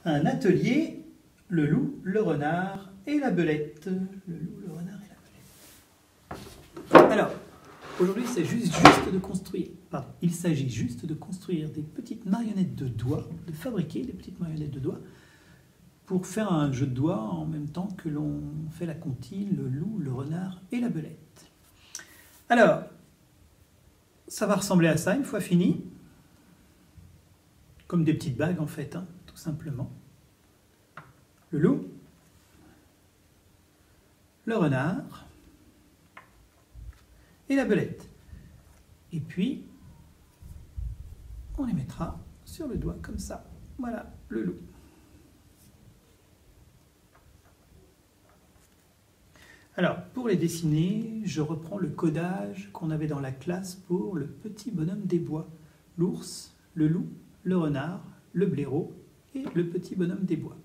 un atelier, le loup, le renard et la belette. Le loup, le renard et la belette. Alors, aujourd'hui, c'est juste de construire. Pardon, il s'agit juste de construire des petites marionnettes de doigts, de fabriquer des petites marionnettes de doigts pour faire un jeu de doigts en même temps que l'on fait la comptine, le loup, le renard et la belette. Alors, ça va ressembler à ça une fois fini. Comme des petites bagues en fait, hein, tout simplement. Le loup, le renard et la belette. Et puis, on les mettra sur le doigt comme ça. Voilà, le loup. Alors, pour les dessiner, je reprends le codage qu'on avait dans la classe pour le petit bonhomme des bois. L'ours, le loup, le renard, le blaireau et le petit bonhomme des bois.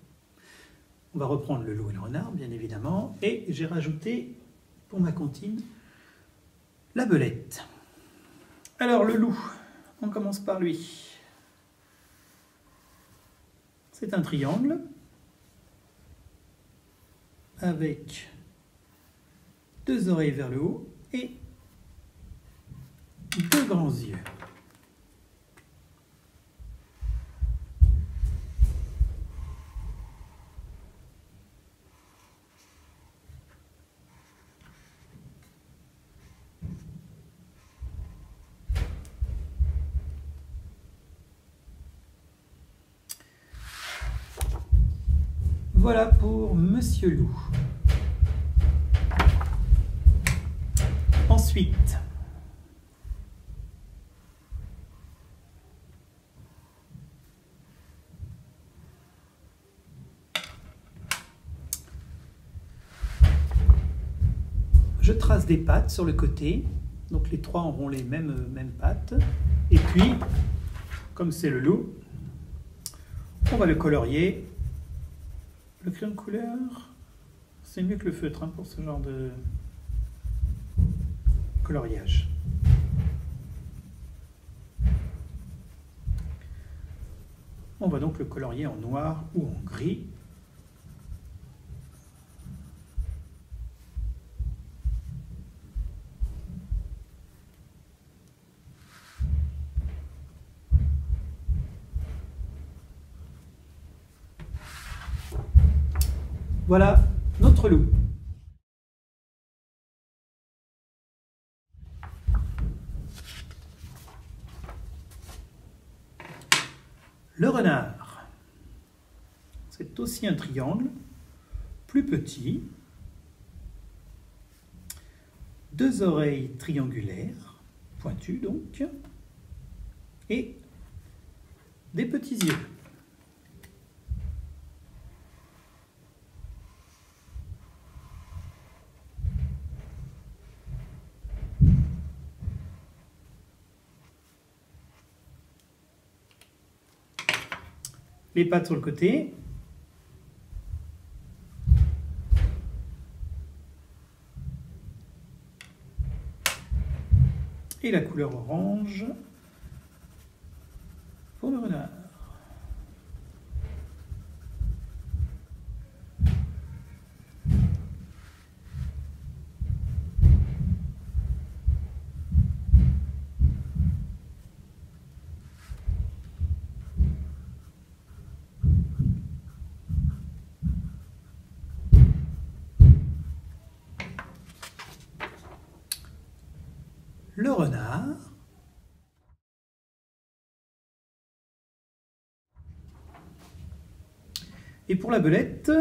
On va reprendre le loup et le renard, bien évidemment, et j'ai rajouté, pour ma comptine, la belette. Alors, le loup, on commence par lui. C'est un triangle avec deux oreilles vers le haut et deux grands yeux. Voilà pour Monsieur Loup. Ensuite, je trace des pattes sur le côté. Donc les trois auront les mêmes pattes. Et puis, comme c'est le loup, on va le colorier. Le crayon de couleur, c'est mieux que le feutre hein, pour ce genre de coloriage. On va donc le colorier en noir ou en gris. Voilà notre loup. Le renard, c'est aussi un triangle, plus petit, deux oreilles triangulaires, pointues donc, et des petits yeux. Les pattes sur le côté. Et la couleur orange pour le renard. Le renard, et pour la belette,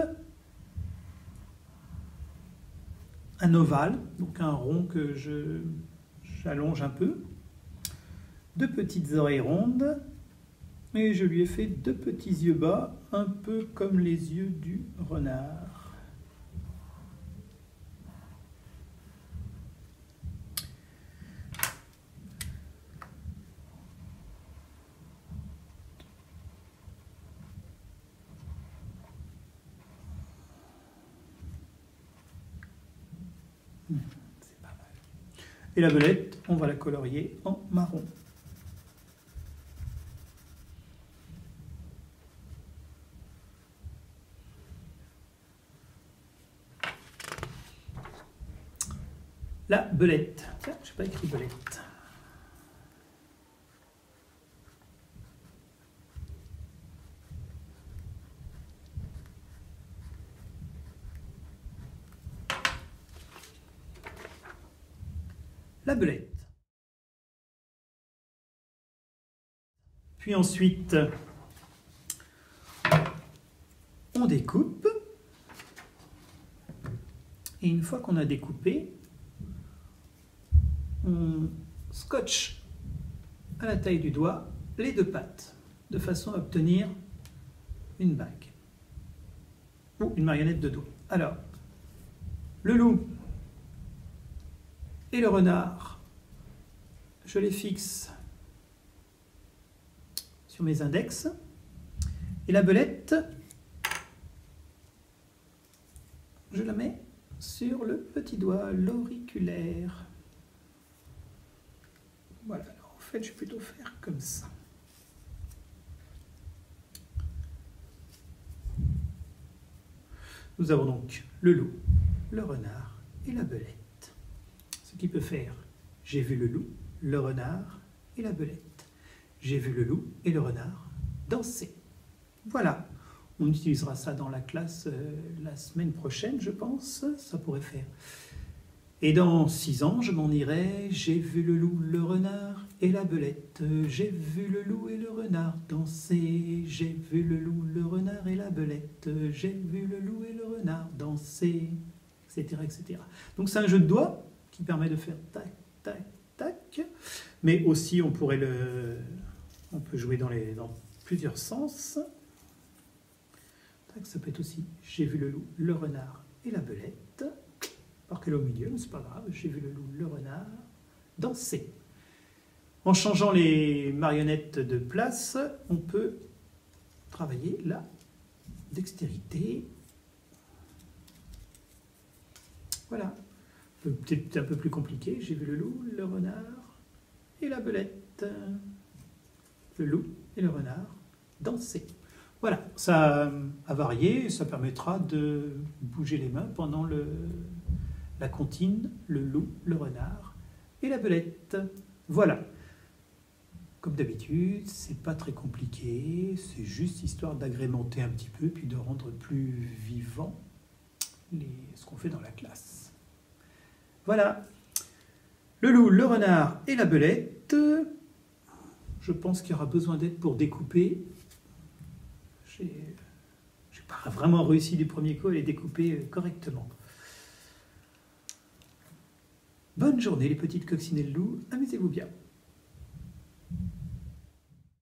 un ovale, donc un rond que j'allonge un peu, deux petites oreilles rondes, et je lui ai fait deux petits yeux bas, un peu comme les yeux du renard. C'est pas mal. Et la belette, on va la colorier en marron. La belette. Tiens, je n'ai pas écrit belette. La belette. Puis ensuite, on découpe. Et une fois qu'on a découpé, on scotche à la taille du doigt les deux pattes, de façon à obtenir une bague ou une marionnette de doigt. Alors, le loup et le renard, je les fixe sur mes index, et la belette, je la mets sur le petit doigt, l'auriculaire. Voilà, alors en fait, je vais plutôt faire comme ça. Nous avons donc le loup, le renard et la belette. Ce qui peut faire, j'ai vu le loup, le renard et la belette. J'ai vu le loup et le renard danser. Voilà, on utilisera ça dans la classe la semaine prochaine, je pense, ça pourrait faire. Et dans 6 ans, je m'en irai, j'ai vu le loup, le renard et la belette. J'ai vu le loup et le renard danser. J'ai vu le loup, le renard et la belette. J'ai vu le loup et le renard danser, etc. etc. Donc c'est un jeu de doigts qui permet de faire tac, tac, tac. Mais aussi, on peut jouer dans plusieurs sens. Tac, ça peut être aussi, j'ai vu le loup, le renard et la belette. Alors qu'elle est au milieu, mais c'est pas grave, j'ai vu le loup, le renard danser. En changeant les marionnettes de place, on peut travailler la dextérité. Voilà. Peut-être un peu plus compliqué. J'ai vu le loup, le renard et la belette. Le loup et le renard danser. Voilà, ça a varié, ça permettra de bouger les mains pendant la comptine, le loup, le renard et la belette. Voilà. Comme d'habitude, c'est pas très compliqué, c'est juste histoire d'agrémenter un petit peu, puis de rendre plus vivant ce qu'on fait dans la classe. Voilà. Le loup, le renard et la belette. Je pense qu'il y aura besoin d'aide pour découper. J'ai pas vraiment réussi du premier coup à les découper correctement. Bonne journée les petites coccinelles loups, amusez-vous bien.